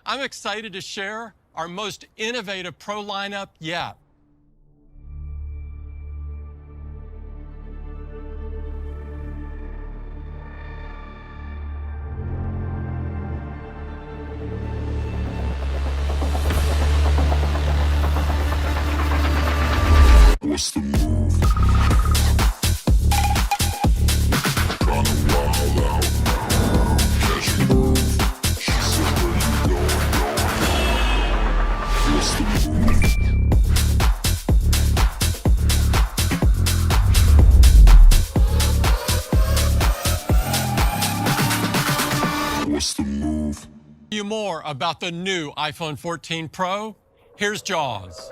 I'm excited to share our most innovative Pro lineup yet. What's the move? Kinda wild out now. Catch me move. She said, where you going? What's the move? What's the move? You more about the new iPhone 14 Pro. Here's Jaws.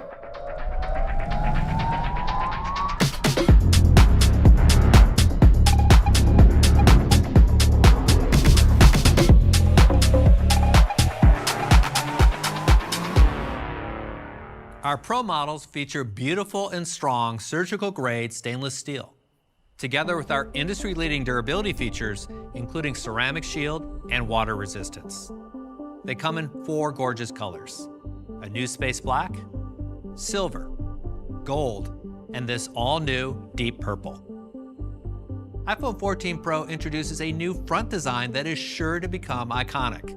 Our Pro models feature beautiful and strong surgical-grade stainless steel, together with our industry-leading durability features, including ceramic shield and water resistance. They come in 4 gorgeous colors: a new space black, silver, gold, and this all-new deep purple. iPhone 14 Pro introduces a new front design that is sure to become iconic.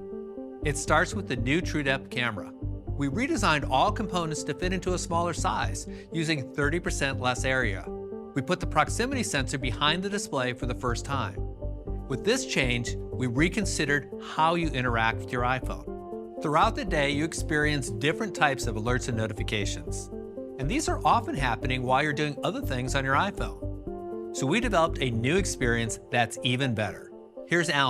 It starts with the new TrueDepth camera. We redesigned all components to fit into a smaller size, using 30% less area. We put the proximity sensor behind the display for the first time. With this change, we reconsidered how you interact with your iPhone. Throughout the day, you experience different types of alerts and notifications. And these are often happening while you're doing other things on your iPhone. So we developed a new experience that's even better. Here's Alan.